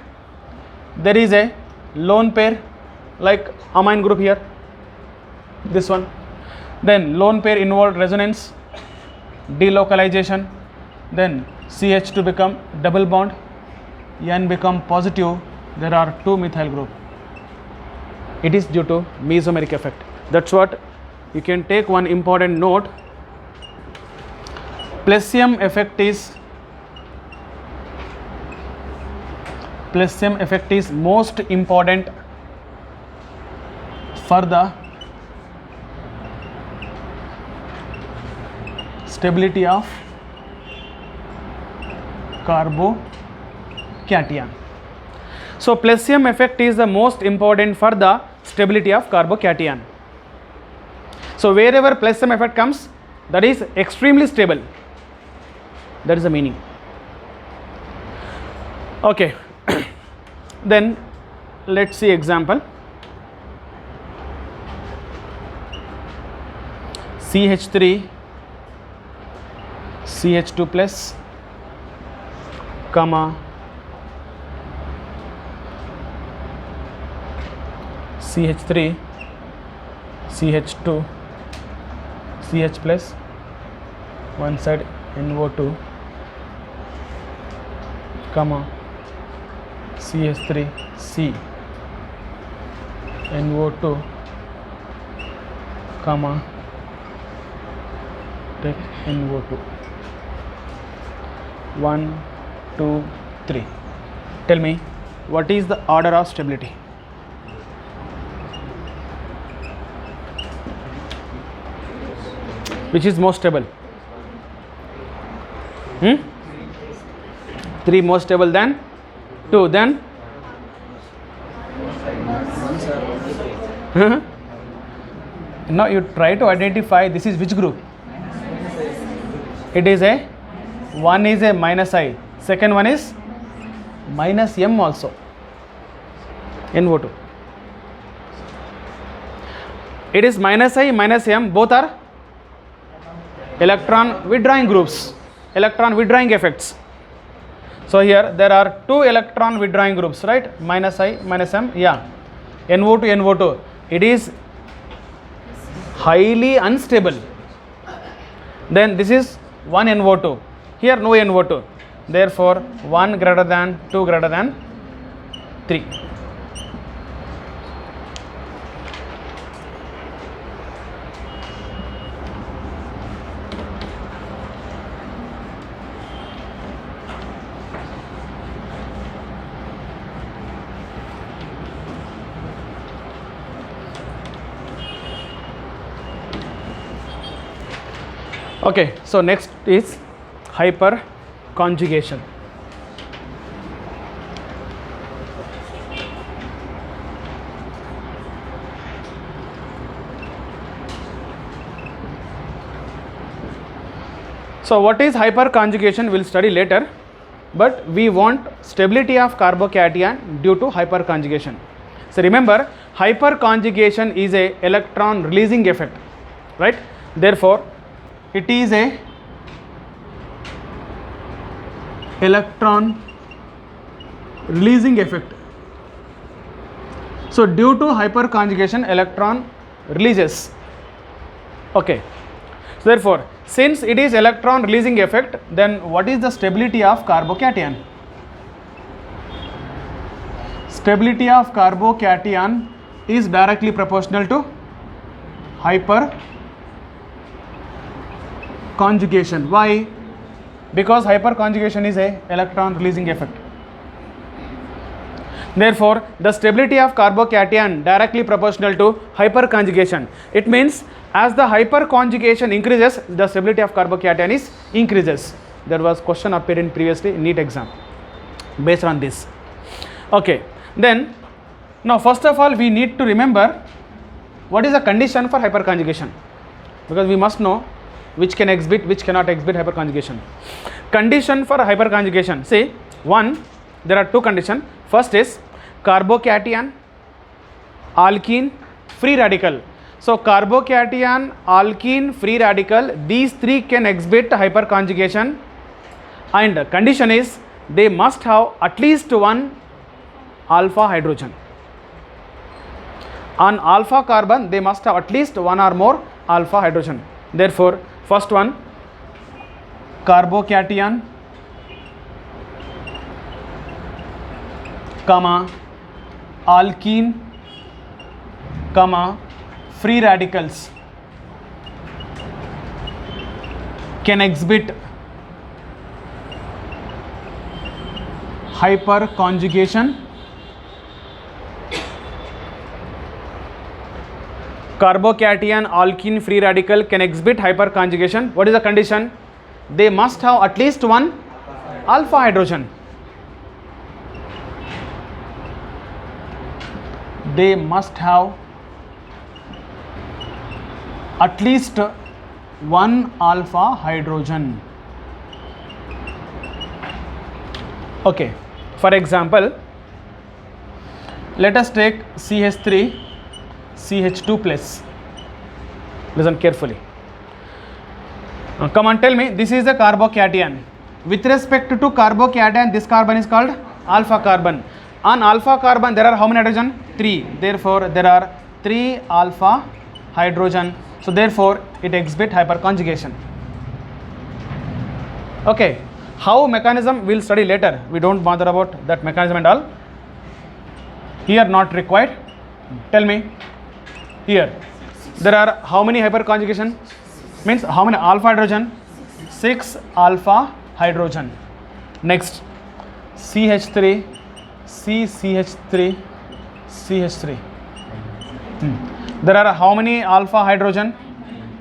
Speaker 1: There is a lone pair like amine group here, this one, then lone pair involved resonance, delocalization, then CH2 become double bond, N become positive, there are two methyl group. It is due to mesomeric effect. That's what you can take one important note. Plus M effect is most important for the stability of carbocation. So plus M effect is the most important for the stability of carbocation. So wherever plus M effect comes, that is extremely stable. That is the meaning. Okay. Then let's see example. CH3 CH2 plus comma CH3 CH2 CH plus one side NO2 comma CH3 C NO2 comma take NO2 1 2 3. Tell me, what is the order of stability? Which is most stable? 3 more stable than 2, then now you try to identify this is which group. It is a, one is a minus I, second one is minus M also, NO2. It is minus I minus M, both are electron withdrawing groups, electron withdrawing effects. So here there are 2 electron withdrawing groups, right? Minus I minus M, yeah. NO2 NO2, it is highly unstable. Then this is 1 NO2, here no NO2, therefore 1 greater than 2 greater than 3. Okay, so next is hyperconjugation. So what is hyperconjugation we'll study later, but we want stability of carbocation due to hyperconjugation. So remember, hyperconjugation is a electron releasing effect, right? Therefore it is a electron releasing effect. So due to hyperconjugation, electron releases. Okay, so therefore since it is electron releasing effect, then what is the stability of carbocation? Stability of carbocation is directly proportional to hyperconjugation. Why? Because hyperconjugation is a electron releasing effect. Therefore, the stability of carbocation directly proportional to hyperconjugation. It means as the hyperconjugation increases, the stability of carbocation is increases. There was question appeared in previously NEET exam based on this. Okay, then now first of all we need to remember what is the condition for hyperconjugation, because we must know which can exhibit, which cannot exhibit hyperconjugation. Condition for hyperconjugation, say one, there are two conditions. First is carbocation, alkene, free radical. So carbocation, alkene, free radical, these three can exhibit hyperconjugation, and condition is they must have at least one alpha hydrogen. On alpha carbon they must have at least one or more alpha hydrogen. Therefore, first one, carbocation, comma, alkene, comma, free radicals can exhibit hyperconjugation. Carbocation, alkene, free radical can exhibit hyperconjugation. What is the condition? They must have at least one alpha hydrogen. They must have at least one alpha hydrogen. Okay, for example, let us take CH3 CH2 plus. Listen carefully. Come on, tell me, this is a carbocation. With respect to carbocation, this carbon is called alpha carbon. On alpha carbon there are how many hydrogen? 3. Therefore, there are 3 alpha hydrogen. So therefore, it exhibits hyperconjugation. Okay, how mechanism we'll study later. We don't bother about that mechanism and all. Here not required. Tell me, here there are how many hyperconjugation? Means how many alpha hydrogen? 6 alpha hydrogen. Next, CH3, CH3, CH3. There are how many alpha hydrogen?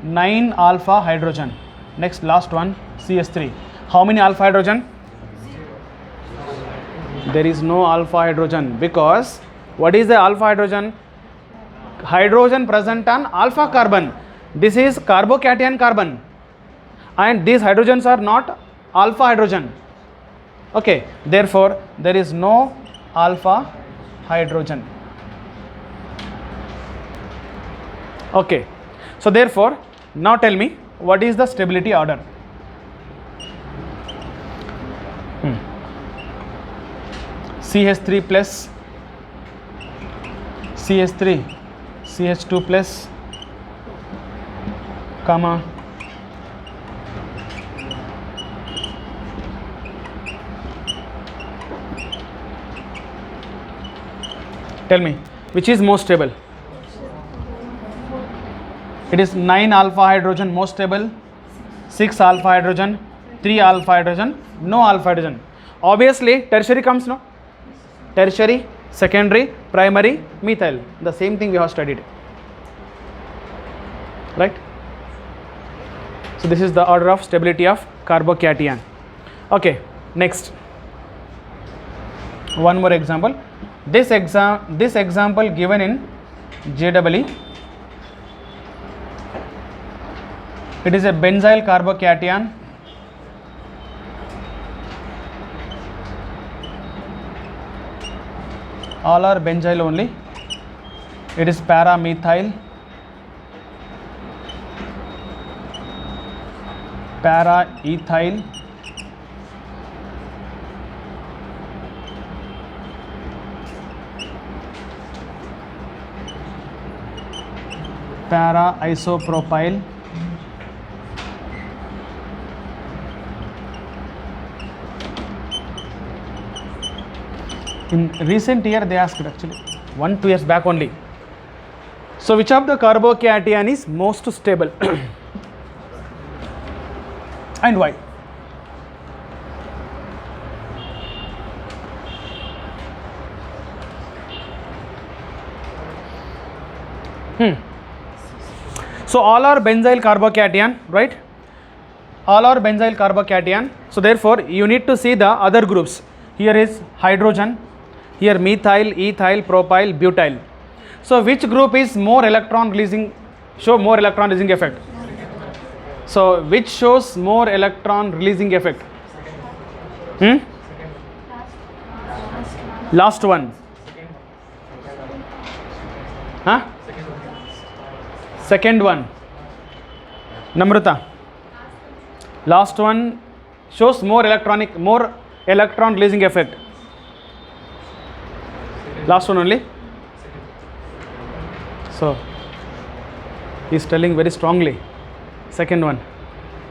Speaker 1: 9 alpha hydrogen. Next, last one, CH3. How many alpha hydrogen? There is no alpha hydrogen, because what is the alpha hydrogen? Hydrogen present on alpha carbon. This is carbocation carbon, and these hydrogens are not alpha hydrogen. Okay, therefore there is no alpha hydrogen. Okay, so therefore now tell me, what is the stability order? CH3 plus, CH3, CH2 plus, comma, tell me which is most stable? It is 9 alpha hydrogen most stable, 6 alpha hydrogen, 3 alpha hydrogen, no alpha hydrogen. Obviously tertiary comes, no? Tertiary, secondary, primary, methyl. The same thing we have studied, right? So this is the order of stability of carbocation. Okay, next, one more example. This example given in JEE. It is a benzyl carbocation. All are benzyl only. It is para-methyl, para-ethyl, para-isopropyl, in recent year they asked, actually 1-2 years back only. So which of the carbocation is most stable and why? So all are benzyl carbocation, right? All are benzyl carbocation. So therefore you need to see the other groups. Here is hydrogen, here methyl, ethyl, propyl, butyl. So which group is more electron releasing, show more electron releasing effect? So which shows more electron releasing effect? Last one. Huh? Second one. Namrata. Last one shows more electron releasing effect. Last one only. So he is telling very strongly. Second one.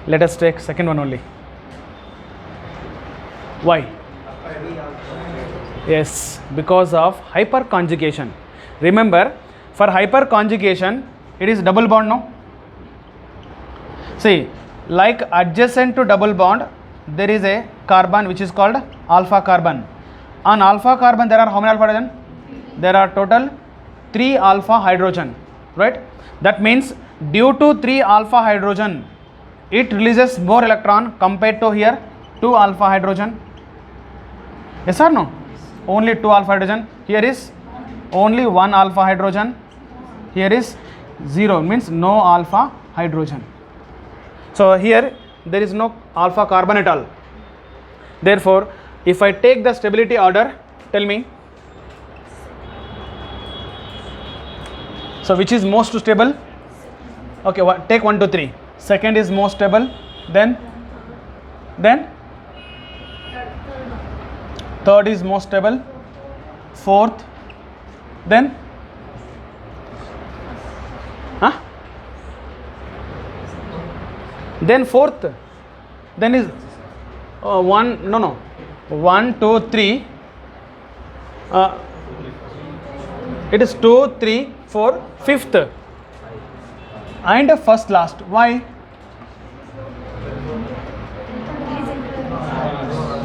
Speaker 1: Let us take second one only. Why? Yes, because of hyperconjugation. Remember, for hyperconjugation, it is double bond, no? See, like adjacent to double bond, there is a carbon which is called alpha carbon. On alpha carbon, there are how many alpha hydrogen? There are total 3 alpha hydrogen, right? That means due to 3 alpha hydrogen, it releases more electron compared to here 2 alpha hydrogen. Yes or no? Only 2 alpha hydrogen. Here is only 1 alpha hydrogen. Here is 0, means no alpha hydrogen. So here there is no alpha carbon at all. Therefore, if I take the stability order, tell me. So which is most stable? Okay, take 1, 2, 3. Second is most stable. Then third is most stable. Fourth. Then then fourth. Then is 1, 2, 3. It is 2, 3, 4, fifth, and first last. Why?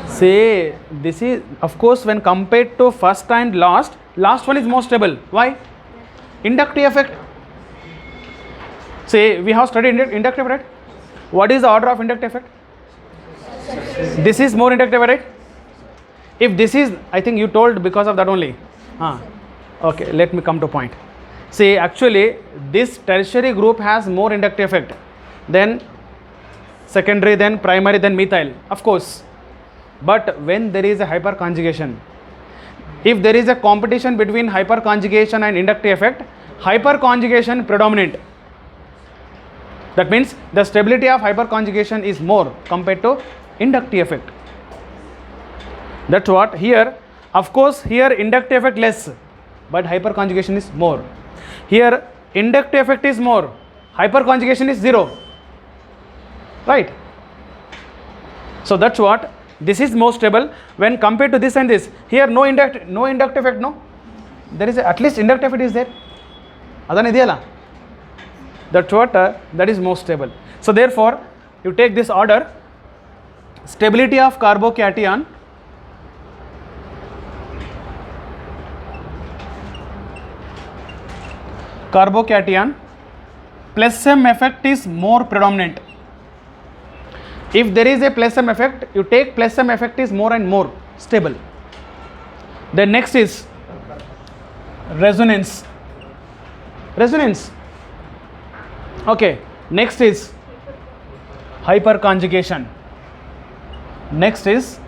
Speaker 1: Say, this is of course when compared to first and last one is most stable. Why? Inductive effect. Say, we have studied inductive effect. What is the order of inductive effect? This is more inductive, right? If this is, I think you told because of that only. Okay, let me come to point. See, actually this tertiary group has more inductive effect than secondary, then primary, then methyl, of course. But when there is a hyperconjugation, if there is a competition between hyperconjugation and inductive effect, hyperconjugation predominant. That means the stability of hyperconjugation is more compared to inductive effect. That's what here, of course here inductive effect less, but hyperconjugation is more. Here inductive effect is more, hyperconjugation is 0, right? So that's what, this is most stable when compared to this and this. Here no inductive effect, no? There is at least inductive effect is there. Adana ideyala. That's what that is most stable. So therefore you take this order: stability of carbocation, plus M effect is more predominant. If there is a plus M effect, you take plus M effect is more and more stable. Then next is resonance. Okay, next is hyperconjugation. Next is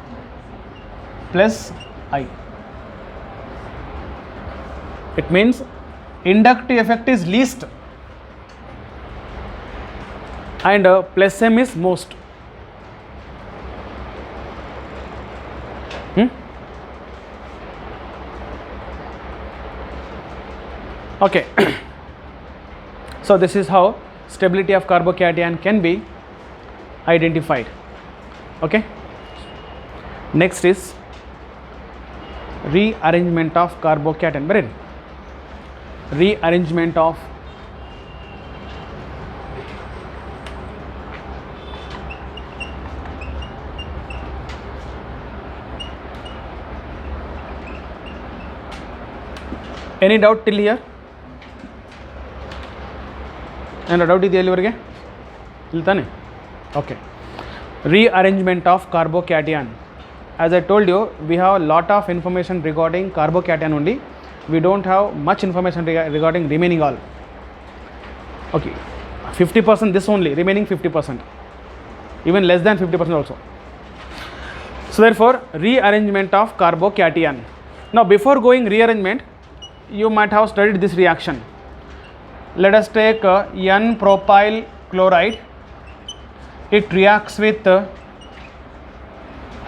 Speaker 1: plus I. It means inductive effect is least and plus M is most. Okay. So this is how stability of carbocation can be identified. Okay. Next is rearrangement of carbocation. Where? Rearrangement of any doubt till here? ಏನು doubt ಇದೆಯಾ ಇಲ್ಲಿವರೆಗೆ? ಇಲ್ಲ ತಾನೆ? Okay. Rearrangement of carbocation. As I told you, we have a lot of information regarding carbocation only. We don't have much information regarding remaining all. Okay, 50% this only, remaining 50%, even less than 50% also. So therefore, rearrangement of carbocation. Now before going rearrangement, you might have studied this reaction. Let us take N-propyl chloride. It reacts with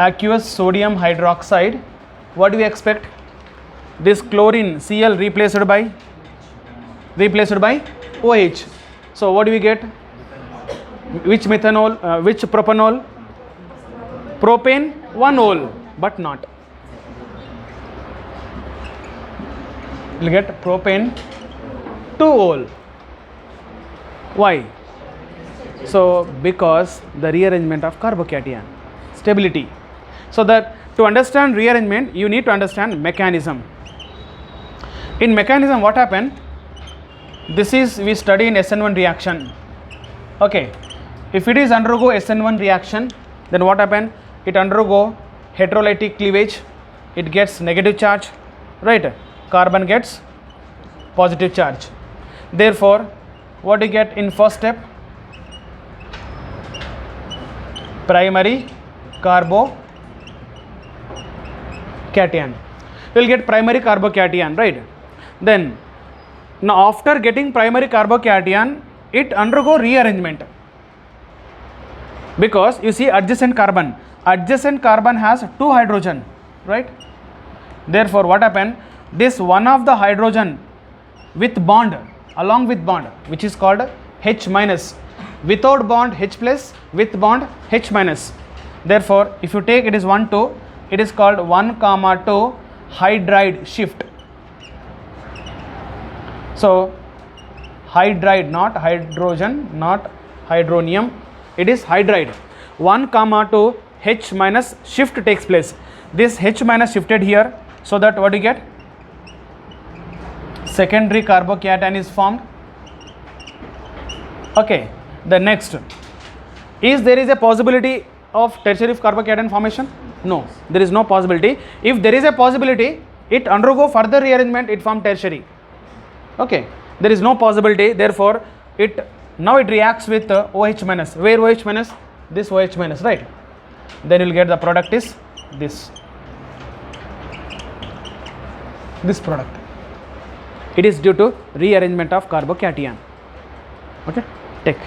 Speaker 1: aqueous sodium hydroxide. What do we expect? This chlorine Cl replaced by OH. So what do we get? Which methanol, which propanol? Propane, 1 ol, but not. You'll get propane, 2 ol. Why? So because the rearrangement of carbocation, stability. So that to understand rearrangement, you need to understand mechanism. In mechanism, what happened? This is we study in SN1 reaction. Okay, if it is undergo SN1 reaction, then what happened? It undergo heterolytic cleavage. It gets negative charge, right? Carbon gets positive charge. Therefore, what do you get in first step? Primary carbocation. You will get primary carbocation, right? Then now after getting primary carbocation, it undergo rearrangement, because you see adjacent carbon has 2 hydrogen, right? Therefore what happened? This one of the hydrogen with bond, along with bond, which is called H minus, without bond H plus, with bond H minus. Therefore if you take it is 1 2, it is called 1,2 hydride shift. So hydride, not hydrogen, not hydronium, it is hydride. 1,2 H minus shift takes place. This H minus shifted here, so that what you get? Secondary carbocation is formed. Okay, the next, is there is a possibility of tertiary carbocation formation? No, there is no possibility. If there is a possibility, it undergo further rearrangement, it form tertiary. Okay, there is no possibility. Therefore now it reacts with OH minus. Where OH minus? This OH minus, right? Then you will get the product is this product. It is due to rearrangement of carbocation. Okay, take.